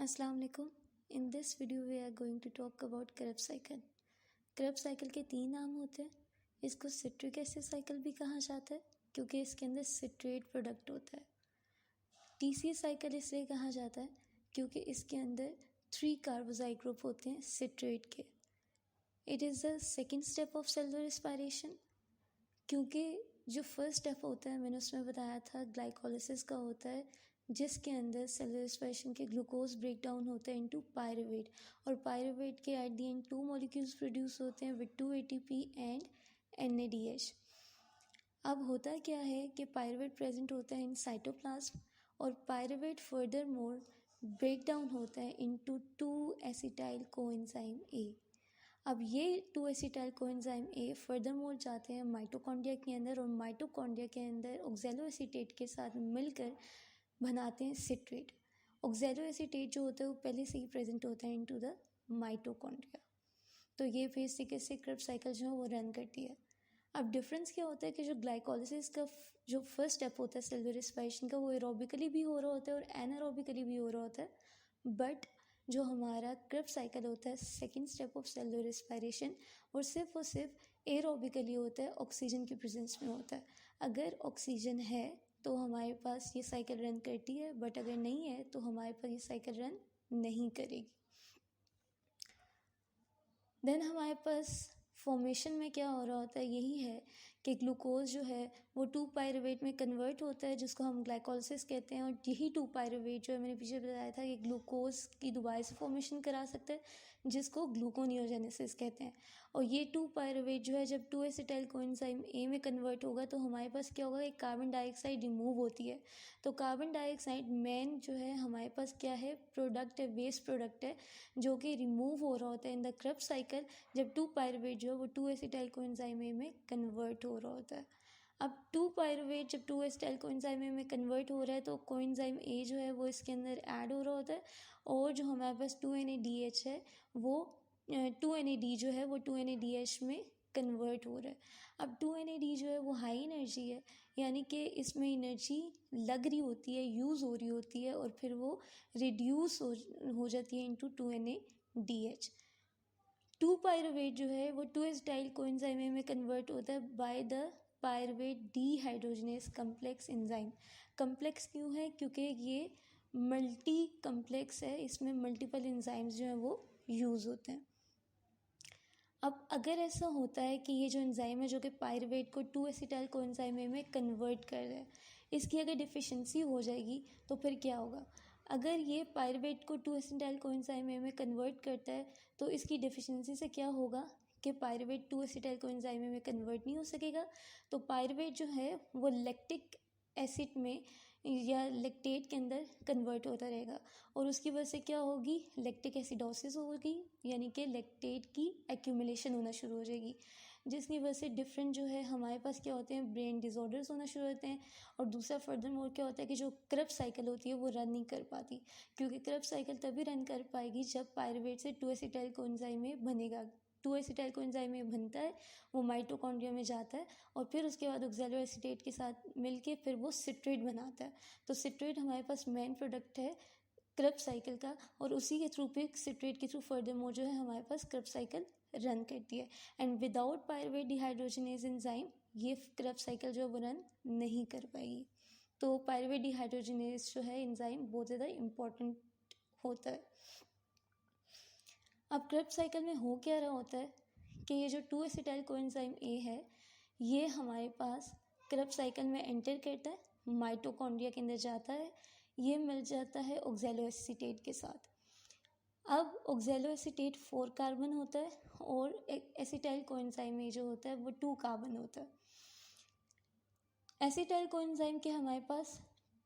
अस्सलाम वालेकुम। In this video we are going to talk about Krebs cycle. Krebs cycle के 3 नाम होते हैं। इसको सिट्रिक एसिड साइकिल भी कहा जाता है क्योंकि इसके अंदर सिट्रेट प्रोडक्ट होता है। TCA साइकिल इसलिए कहा जाता है क्योंकि इसके अंदर 3 कार्बोजाइल ग्रुप होते हैं सिट्रेट के। It is the second step of cellular respiration क्योंकि जो फर्स्ट स्टेप होता है मैंने उसमें बताया था ग्लाइकोलिसिस का होता है, जिसके अंदर सेलुलर रेस्पिरेशन के ग्लूकोज ब्रेक डाउन होता है इनटू पायरुवेट, और पायरुवेट के at the end 2 molecules produce होते हैं विद 2 ATP एंड NADH। अब होता क्या है कि पायरुवेट प्रेजेंट होता है इन साइटोप्लाज्म और pyruvate further more break down होता है इनटू 2 एसिटाइल कोएंजाइम A। अब ये 2 acetyl coenzyme A further more जाते हैं माइटोकॉन्ड्रिया के अंदर और माइटोकॉन्ड्रिया के अंदर ऑक्सैलोएसीटेट के साथ मिलकर बनाते हैं सिट्रेट। ऑक्सैलोएसीटेट जो होता है वो पहले से ही प्रेजेंट होता है इनटू द माइटोकॉन्ड्रिया। तो ये बेसिकली से Krebs साइकिल जो है वो रन करती है। अब डिफरेंस क्या होता है कि जो ग्लाइकोलिसिस का जो फर्स्ट स्टेप होता है सेलुलर रेस्पिरेशन का वो एरोबिकली भी हो रहा होता है और एनारोबिकली भी हो रहा होता है, बट जो हमारा Krebs साइकिल होता है second step of cellular respiration और सिर्फ एरोबिकली होता है, ऑक्सीजन की प्रेजेंस में होता है। अगर ऑक्सीजन है तो हमारे पास ये साइकिल रन करती है, बट अगर नहीं है तो हमारे पास ये साइकिल रन नहीं करेगी। देन हमारे पास फॉर्मेशन में क्या हो रहा होता है, यही है कि ग्लूकोज जो है वो 2 पायरुवेट में कन्वर्ट होता है जिसको हम ग्लाइकोलिसिस कहते हैं, और यही 2 पायरुवेट जो है मैंने पीछे बताया था कि ग्लूकोज की दोबारा से फॉर्मेशन करा सकता है जिसको ग्लूकोनियोजेनेसिस कहते हैं। और ये 2 पायरुवेट जो है जब 2 एसिटाइल कोएंजाइम A में कन्वर्ट होगा तो हमारे पास क्या होगा, एक कार्बन डाइऑक्साइड रिमूव होती है। तो कार्बन डाइऑक्साइड मेन जो है हमारे पास क्या है, प्रोडक्ट है, वेस्ट प्रोडक्ट है जो कि रिमूव हो रहा होता है इन द Krebs साइकिल जब 2 पायरुवेट जो है वो 2 एसिटाइल कोएंजाइम A में कन्वर्ट हो रहा होता है। अब 2 पायरुवेट जब 2 एसिटाइल कोएंजाइम A में कन्वर्ट हो रहा है तो कोएंजाइम A जो है वो इसके अंदर ऐड हो रहा होता है, और जो हमारे पास 2 NADH है वो 2 NAD जो है वो 2 NADH में कन्वर्ट हो रहा है। अब 2 NAD जो है वो हाई एनर्जी है, यानी कि इसमें एनर्जी लग रही होती है, यूज़ हो रही होती है, और फिर वो रिड्यूस हो जाती है इनटू 2 NADH। 2 पायरुवेट जो है वो 2 एसिटाइल कोएंजाइम A में कन्वर्ट होता है by the pyruvate dehydrogenase complex enzyme. Complex क्यों है, क्योंकि ये मल्टी कम्प्लेक्स है, इसमें मल्टीपल एंजाइम्स जो हैं वो यूज़ होते हैं। अब अगर ऐसा होता है कि ये जो एंजाइम है जो कि पायरुवेट को 2 एसिटाइल कोएंजाइम A में कन्वर्ट कर रहा है, इसकी अगर डिफिशिएंसी हो जाएगी तो फिर क्या होगा। अगर ये पायरुवेट को 2 एसिटाइल कोएंजाइम A में कन्वर्ट करता है तो इसकी डिफिशिएंसी से क्या होगा कि पायरुवेट 2 एसिटाइल कोएंजाइम A में कन्वर्ट नहीं हो सकेगा, तो पायरुवेट जो है वो लैक्टिक एसिड में या लैक्टेट के अंदर कन्वर्ट होता रहेगा, और उसकी वजह से क्या होगी, लैक्टिक एसिडोसिस होगी, यानी कि लैक्टेट की एक्यूमुलेशन होना शुरू हो जाएगी, जिसकी वजह से डिफरेंट जो है हमारे पास क्या होते हैं, ब्रेन डिसऑर्डर्स होना शुरू होते हैं। और दूसरा फर्दर मोर क्या होता है कि जो Krebs साइकिल होती है वो रन नहीं कर पाती, क्योंकि Krebs साइकिल तभी रन कर पाएगी जब पायरुवेट से 2 एसिटाइल कोएंजाइम A बनेगा। 2 एसिटाइल कोएंजाइम A बनता है, वो माइटोकॉन्ड्रिया में जाता है और फिर उसके बाद ऑक्सैलोएसीटेट के साथ मिलके फिर वो सिट्रेट बनाता है। तो सिट्रेट हमारे पास मेन प्रोडक्ट है Krebs साइकिल का, और उसी के थ्रू पे सिट्रेट के थ्रू फर्दर मोर जो है हमारे पास Krebs साइकिल रन करती है। And without pyruvate dehydrogenase enzyme ये Krebs साइकिल जो है वो रन नहीं कर पाएगी। तो पायरुवेट डिहाइड्रोजनेज जो है एंजाइम बहुत ज़्यादा इम्पोर्टेंट होता है। अब Krebs साइकिल में हो क्या रहा होता है कि ये जो 2 एसिटाइल कोएंजाइम A है ये हमारे पास Krebs साइकिल में एंटर करता है, माइटोकॉन्ड्रिया के अंदर जाता है, ये मिल जाता है ऑक्सैलोएसीटेट के साथ। अब ऑक्सैलोएसीटेट 4 कार्बन होता है और एक एसिटाइल कोएंजाइम A जो होता है वो 2 कार्बन होता है। एसिटाइल कोएंजाइम के हमारे पास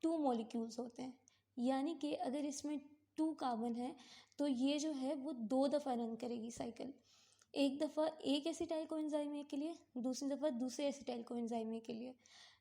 2 मॉलिक्यूल्स होते हैं, यानी कि अगर इसमें 2 कार्बन है तो ये जो है वो 2 दफ़ा रन करेगी साइकिल। एक दफ़ा एक एसिटाइल कोएंजाइम A के लिए, दूसरी दफ़ा दूसरे एसिटाइल कोएंजाइम A के लिए।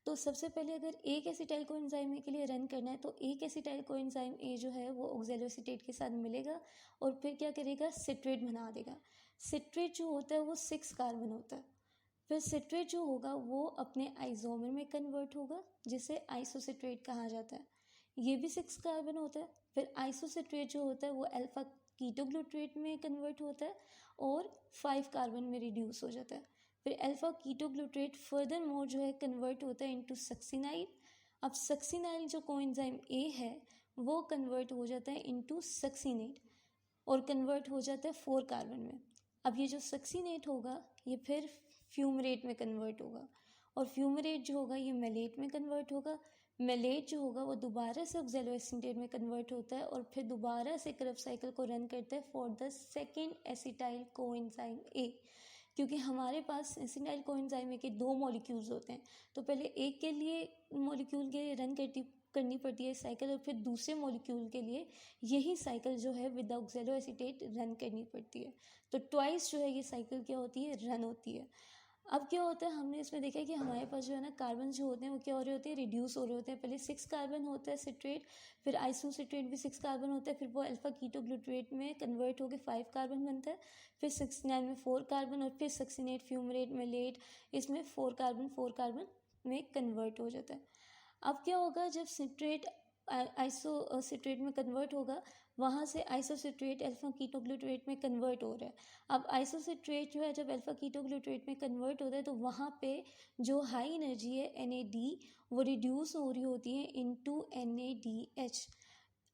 तो सबसे पहले अगर एक एसिटाइल कोएंजाइम A के लिए रन करना है तो एक एसिटाइल कोएंजाइम A जो है वो ऑक्सैलोएसीटेट के साथ मिलेगा और फिर क्या करेगा, सिट्रेट बना देगा। सिट्रेट जो होता है वो 6 कार्बन होता है। फिर सिट्रेट जो होगा वो अपने आइसोमर में कन्वर्ट होगा जिसे आइसोसिट्रेट कहा जाता है। ये भी 6 कार्बन होता है। फिर आइसोसिट्रेट जो होता है वो अल्फा कीटोग्लूट्रेट में कन्वर्ट होता है और 5 कार्बन में रिड्यूस हो जाता है। फिर अल्फा कीटोग्लूट्रेट फर्दर मोर जो है कन्वर्ट होता है इनटू सक्सिनाइल। अब सक्सिनाइल जो कोएंजाइम ए है वो कन्वर्ट हो जाता है इनटू सक्सिनेट और कन्वर्ट हो जाता है 4 कार्बन में। अब ये जो सक्सिनेट होगा ये फिर फ्यूमरेट में कन्वर्ट होगा और फ्यूमरेट जो होगा ये मेलेट में कन्वर्ट होगा। मेलेट जो होगा वो दोबारा से ऑक्सैलोएसिटेट में कन्वर्ट होता है और फिर दोबारा से क्रब साइकिल को रन करता है for the second acetyl coenzyme A. क्योंकि हमारे पास एसिटाइल कोएंजाइम ए के 2 मॉलिक्यूल्स होते हैं, तो पहले एक के लिए मॉलिक्यूल के लिए रन करनी पड़ती है साइकिल और फिर दूसरे मॉलिक्यूल के लिए यही साइकिल जो है विद ऑक्सैलोएसिटेट रन करनी पड़ती है। तो ट्वाइस जो है ये साइकिल क्या होती है, रन होती है। अब क्या होता है, हमने इसमें देखा है कि हमारे पास जो है ना कार्बन जो होते हैं वो क्या हो रहे होते हैं, रिड्यूस हो रहे होते हैं। पहले 6 कार्बन होता है सिट्रेट, फिर आइसोसिट्रेट भी 6 कार्बन होता है, फिर वो अल्फा कीटोग्लूट्रेट में कन्वर्ट होकर 5 कार्बन बनता है, फिर 69 में 4 कार्बन और फिर सक्सिनेट फ्यूमरेट मेलेट इसमें 4 कार्बन में कन्वर्ट हो जाता है। अब क्या होगा, जब सिट्रेट आइसोसिट्रेट में कन्वर्ट होगा वहाँ से आइसोसिट्रेट अल्फा कीटोग्लूट्रेट में कन्वर्ट हो रहा है। अब आइसोसिट्रेट जो है जब अल्फा कीटोग्लूट्रेट में कन्वर्ट होता है तो वहाँ पे जो हाई एनर्जी है NAD वो रिड्यूस हो रही होती है इनटू NADH।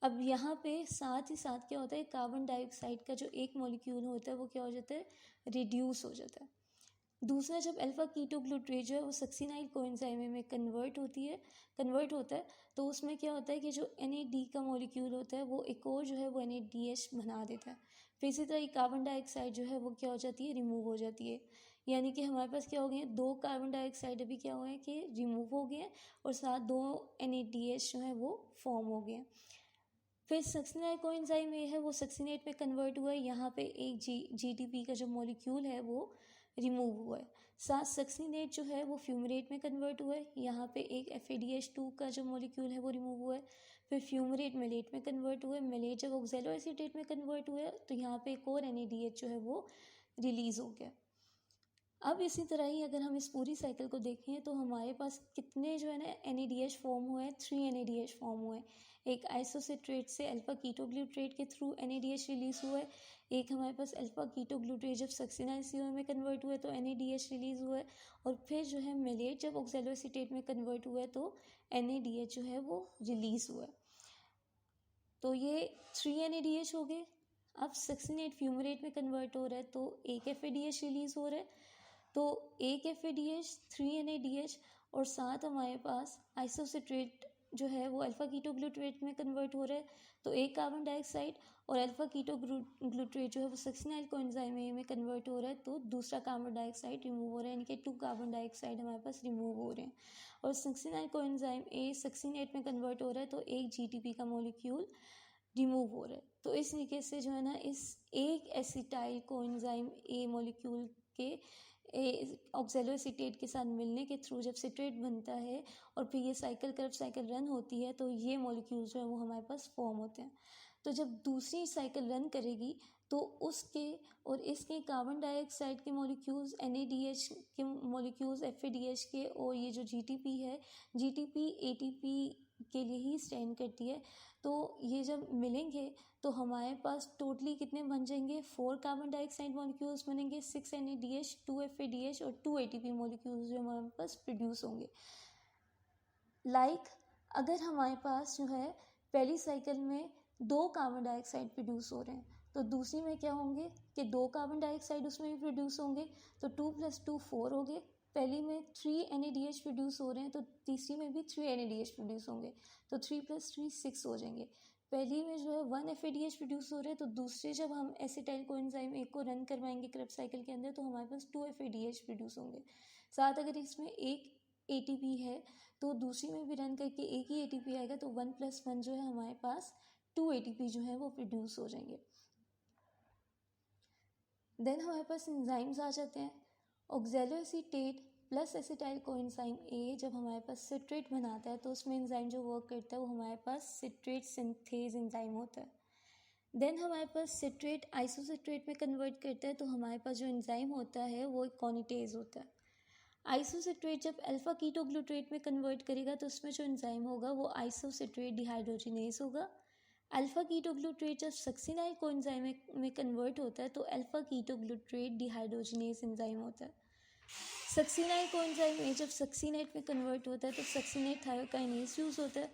अब यहाँ पे साथ ही साथ क्या होता है, कार्बन डाइऑक्साइड का जो एक मॉलिक्यूल होता है वो क्या हो जाता है, रिड्यूस हो जाता है। दूसरा, जब अल्फा कीटोग्लूट्रेट जो है वो सक्सिनाइल कोएंजाइम में कन्वर्ट होता है तो उसमें क्या होता है कि जो NAD का मॉलिक्यूल होता है वो एक और जो है वो NADH बना देता है। फिर इसी तरह कार्बन डाइऑक्साइड जो है वो क्या हो जाती है, रिमूव हो जाती है। यानी कि हमारे पास क्या हो गए हैं, 2 कार्बन डाइऑक्साइड अभी क्या हुए हैं कि रिमूव हो गए हैं और साथ 2 NADH जो है वो फॉर्म हो गए हैं। फिर सक्सिनाइल कोएंजाइम ए है वो सक्सिनेट में कन्वर्ट हुआ है, यहाँ पे एक GTP का जो मॉलिक्यूल है वो रिमूव हुआ है। साथ सक्सिनेट जो है वो फ्यूमरेट में कन्वर्ट हुआ है, यहाँ पे एक FADH2 का जो मॉलिक्यूल है वो रिमूव हुआ है। फिर फ्यूमरेट मेलेट में कन्वर्ट हुआ है, मेलेट जब ऑक्सैलोएसिटेट में कन्वर्ट हुआ है तो यहाँ पे एक और NADH जो है वो रिलीज हो गया। अब इसी तरह ही अगर हम इस पूरी साइकिल को देखें तो हमारे पास कितने जो है ना NADH फॉर्म हुए हैं, 3 NADH फॉर्म हुए हैं। एक आइसोसिट्रेट से अल्फा कीटोग्लूट्रेट के थ्रू NADH रिलीज हुआ है, एक हमारे पास अल्फा कीटोग्लूट्रेट जब सक्सिनाइल CO में कन्वर्ट हुआ है तो NADH रिलीज हुआ है, और फिर जो है मेलेट जब ऑक्सैलोएसिटेट में कन्वर्ट हुआ है तो NADH जो है वो रिलीज हुआ है। तो ये 3 NADH हो गए। अब सक्सिनेट फ्यूमरेट में कन्वर्ट हो रहा है तो एक FADH रिलीज हो रहा है, तो एक FADH 3 NADH और साथ हमारे पास आइसोसिट्रेट जो है वो अल्फा कीटोग्लूट्रेट में कन्वर्ट हो रहा है, तो एक कार्बन डाइऑक्साइड और अल्फा कीटोग्लूट्रेट जो है वो सक्सिनाइल कोएंजाइम ए में कन्वर्ट हो रहा है, तो दूसरा कार्बन डाइऑक्साइड रिमूव हो रहा है, यानी कि 2 कार्बन डाइऑक्साइड हमारे पास रिमूव हो रहे हैं। और सक्सिनाइल कोएंजाइम ए सक्सिनेट में कन्वर्ट हो रहा है तो एक GTP का मॉलिक्यूल रिमूव हो रहा है। तो इस तरीके से जो है ना इस एक एसिटाइल कोएंजाइम ए मॉलिक्यूल के ऑक्सैलोएसिटेट के साथ मिलने के थ्रू जब सिट्रेट बनता है और फिर ये कर्व साइकिल रन होती है तो ये मॉलिक्यूल्स जो है वो हमारे पास फॉर्म होते हैं। तो जब दूसरी साइकिल रन करेगी तो उसके और इसके कार्बन डाइऑक्साइड के मॉलिक्यूल्स, NADH के मॉलिक्यूल्स, FADH के, और ये जो GTP है, GTP ATP के लिए ही स्टैंड करती है, तो ये जब मिलेंगे तो हमारे पास टोटली कितने बन जाएंगे, 4 कार्बन डाइऑक्साइड मॉलिक्यूल्स बनेंगे, 6 NADH, 2 FADH और 2 ATP मॉलिक्यूल्स जो हमारे पास प्रोड्यूस होंगे। अगर हमारे पास जो है पहली साइकिल में 2 कार्बन डाइऑक्साइड प्रोड्यूस हो रहे हैं तो दूसरी में क्या होंगे कि 2 कार्बन डाइऑक्साइड उसमें भी प्रोड्यूस होंगे, तो 2 + 2 4 हो गए। पहली में 3 NADH प्रोड्यूस हो रहे हैं तो तीसरी में भी 3 NADH प्रोड्यूस होंगे, तो 3 + 3 6 हो जाएंगे। पहली में जो है 1 FADH प्रोड्यूस हो रहे हैं तो दूसरे जब हम एसिटाइल कोएंजाइम एक को रन करवाएंगे क्रब साइकिल के अंदर तो हमारे पास 2 FADH प्रोड्यूस होंगे। साथ अगर इसमें एक ATP है तो दूसरी में भी रन करके एक ही ATP आएगा, तो 1 + 1 जो है हमारे पास 2 ATP जो है वो प्रोड्यूस हो जाएंगे। देन हमारे पास एंजाइम्स आ जाते हैं। ऑक्सैलोएसिटेट प्लस एसिटाइल कोएंजाइम ए जब हमारे पास सिट्रेट बनाता है तो उसमें एंजाइम जो वर्क करता है वो हमारे पास सिट्रेट सिंथेज एंजाइम होता है। देन हमारे पास सिट्रेट आइसोसिट्रेट में कन्वर्ट करता है तो हमारे पास जो एंजाइम होता है वो कॉनिटेज होता है। आइसोसिट्रेट जब अल्फा कीटोग्लूट्रेट में कन्वर्ट करेगा तो उसमें जो एंजाइम होगा वो आइसोसिट्रेट डिहाइड्रोजिनेज होगा। अल्फा कीटोग्लूट्रेट जब सक्सिनाइल कोएंजाइम में कन्वर्ट होता है तो अल्फा कीटोग्लूट्रेट डिहाइड्रोजिनेज एंजाइम होता है। सक्सिनाइल कोएंजाइम में जब सक्सीनेट में कन्वर्ट होता है तो सक्सीनेट थायोकाइनेज यूज़ होता है।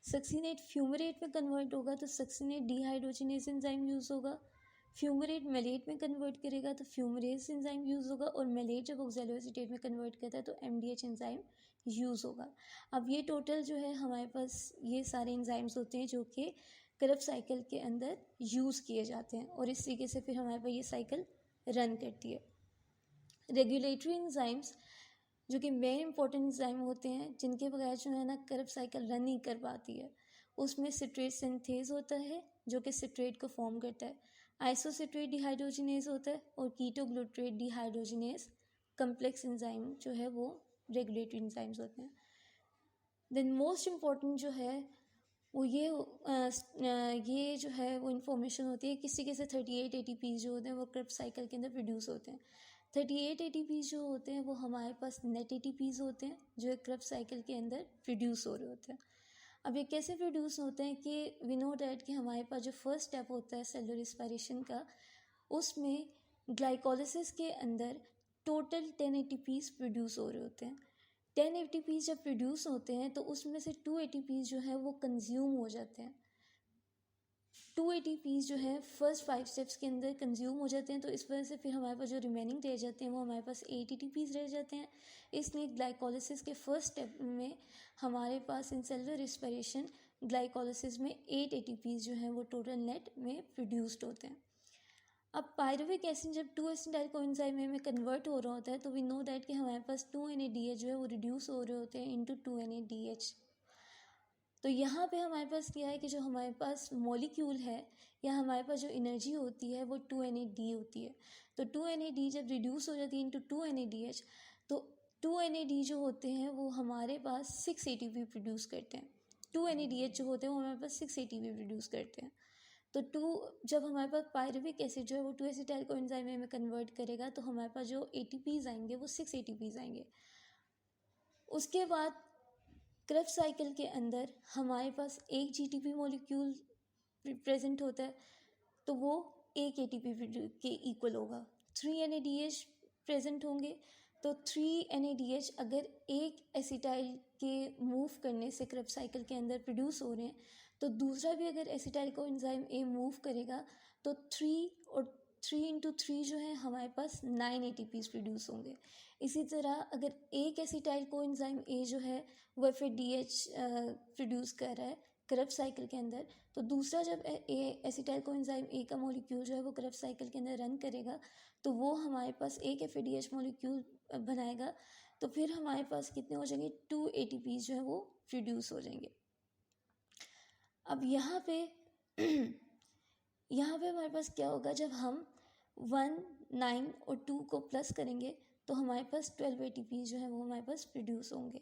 सक्सीनेट फ्यूमरेट में कन्वर्ट होगा तो सक्सीनेट डिहाइड्रोजिनेज एंजाइम यूज़ होगा। फ्यूमरेट मेलेट में कन्वर्ट करेगा तो फ्यूमरेज एंजाइम यूज़ होगा। और मेलेट जब ऑक्सैलोएसीटेट में कन्वर्ट करता है तो एमडीएच एंजाइम यूज़ होगा। अब ये टोटल जो है हमारे पास ये सारे एंजाइम्स होते हैं जो कि क्रब साइकिल के अंदर यूज़ किए जाते हैं और इस तरीके से फिर हमारे पास ये साइकिल रन करती है। रेगुलेटरी एंजाइम्स जो कि मेन इंपॉर्टेंट एंजाइम होते हैं जिनके बगैर जो है ना क्रब साइकिल रन नहीं कर पाती है, उसमें सिट्रेट सिंथेज होता है जो कि सिट्रेट को फॉर्म करता है। आइसोसिट्रेट डिहाइड्रोजिनेज होता है और कीटोग्लूट्रेट डिहाइड्रोजिनेज कम्प्लेक्स एंजाइम जो है वो रेगुलेटरी एंजाइम्स होते हैं। देन मोस्ट इम्पॉर्टेंट जो है वो ये जो है वो इन्फॉर्मेशन होती है किसी के से 38 ATP जो होते हैं वो क्रब साइकिल के अंदर प्रोड्यूस होते हैं। 38 ATP जो होते हैं वो हमारे पास नेट ATPs होते हैं जो एक क्रब साइकिल के अंदर प्रोड्यूस हो रहे होते हैं। अब ये कैसे प्रोड्यूस होते हैं कि वी नो डैट कि हमारे पास जो फर्स्ट स्टेप होता है सेलुलर रिस्पायरेशन का, उसमें ग्लाइकोलिसिस के अंदर टोटल 10 ATPs प्रोड्यूस हो रहे होते हैं। 10 ATPs जब प्रोड्यूस होते हैं तो उसमें से 2 ATPs जो है वो कंज्यूम हो जाते हैं। 2 ATPs जो है फर्स्ट 5 स्टेप्स के अंदर कंज्यूम हो जाते हैं, तो इस वजह से फिर हमारे पास जो रिमेनिंग रह जाते हैं वो हमारे पास 8 ATPs रह जाते हैं। इसलिए ग्लाइकोलिसिस के फर्स्ट स्टेप में हमारे पास इन सेलुलर रिस्पायरेशन ग्लाइकोलिसिस में 8 ATPs जो है वो टोटल नेट में प्रोड्यूस्ड होते हैं। अब पायरुविक एसिड जब 2 एसिटाइल कोएंजाइम में कन्वर्ट हो रहा होता है तो वी नो दैट कि हमारे पास 2 NADH जो है वो रिड्यूस हो रहे होते हैं इनटू 2 NADH। तो यहाँ पे हमारे पास क्या है कि जो हमारे पास मॉलिक्यूल है या हमारे पास जो एनर्जी होती है वो 2 NAD होती है। तो 2 NAD जब रिड्यूस हो जाती है इनटू 2 NADH तो 2 NAD जो होते हैं वो हमारे पास 6 ATP प्रोड्यूस करते हैं। 2 NADH जो होते हैं वो हमारे पास 6 ATP प्रोड्यूस करते हैं। तो 2 जब हमारे पास पायरुविक एसिड जो है वो 2 एसिटाइल कोएंजाइम में कन्वर्ट करेगा तो हमारे पास जो ATPs आएंगे वो 6 ATPs आएंगे। उसके बाद क्रब साइकिल के अंदर हमारे पास एक GTP मॉलिक्यूल प्रेजेंट होता है तो वो एक ATP के इक्वल होगा। 3 NADH प्रेजेंट होंगे तो 3 NADH अगर एक एसिटाइल के मूव करने से क्रब साइकिल के अंदर प्रोड्यूस हो रहे हैं तो दूसरा भी अगर एसिटाइल कोएंजाइम A मूव करेगा तो 3 और 3 इंटू 3 जो है हमारे पास 9 ATPs प्रोड्यूस होंगे। इसी तरह अगर एक एसिटाइल कोएंजाइम A जो है वो FADH प्रोड्यूस कर रहा है क्रब साइकिल के अंदर, तो दूसरा जब एसिटाइल कोएंजाइम A का मॉलिक्यूल जो है वो क्रब साइकिल के अंदर रन करेगा तो वो हमारे पास एक FADH मॉलिक्यूल बनाएगा। तो फिर हमारे पास कितने हो जाएंगे 2 ATPs जो है वो प्रोड्यूस हो जाएंगे। अब यहाँ पे हमारे पास क्या होगा जब हम 1, 9 और 2 को प्लस करेंगे तो हमारे पास 12 ATPs जो है वो हमारे पास प्रोड्यूस होंगे।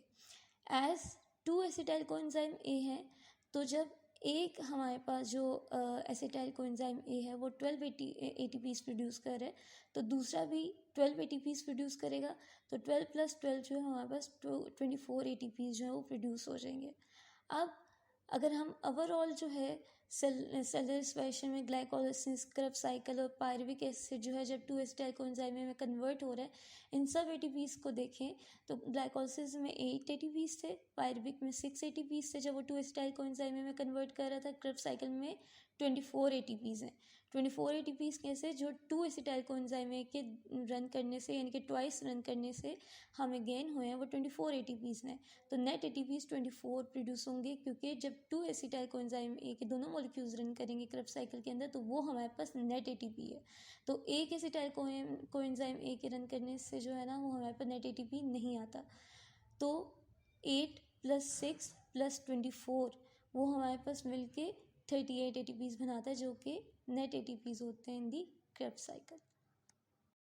एज 2 एसिटाइल कोएंजाइम A है तो जब एक हमारे पास जो एसिटाइल कोएंजाइम A है वो 12 ATPs प्रोड्यूस कर रहा है तो दूसरा भी 12 ATPs प्रोड्यूस करेगा। तो 12 + 12 जो है हमारे पास 24 ATPs जो है वो प्रोड्यूस हो जाएंगे। अब अगर हम ओवरऑल जो है सेलुलर रिस्पायरेशन में ग्लाइकोलिसिस क्रब साइकिल और पायरुविक एसिड जो है जब 2 एसिटाइल कोएंजाइम में कन्वर्ट हो रहा है इन सब ATPs को देखें तो ग्लाइकोलिसिस में 8 ATPs थे, पायरुविक में 6 ATPs थे जब वो 2 एसिटाइल कोएंजाइम में कन्वर्ट कर रहा था। क्रब साइकिल में 24 ATPs हैं। 24 ATPs कैसे जो 2 एसिटाइल कोएंजाइम के रन करने से यानी कि ट्वाइस रन करने से हमें गेन हुए हैं वो 24 ATPs हैं। तो नेट ATPs 24 प्रोड्यूस होंगे क्योंकि जब 2 एसिटाइल कोएंजाइम A के दोनों मॉलिक्यूल्स रन करेंगे क्रब साइकिल के अंदर तो वो हमारे पास नेट ATP है। तो एक एसिटाइल कोएंजाइम A के रन करने से जो है ना वो हमारे पास नेट ATP नहीं आता। तो 8 + 6 + 24 वो हमारे पास मिलके 38 ATPs बनाता है जो कि नेट ATPs होते हैं इन दी क्रब साइकिल।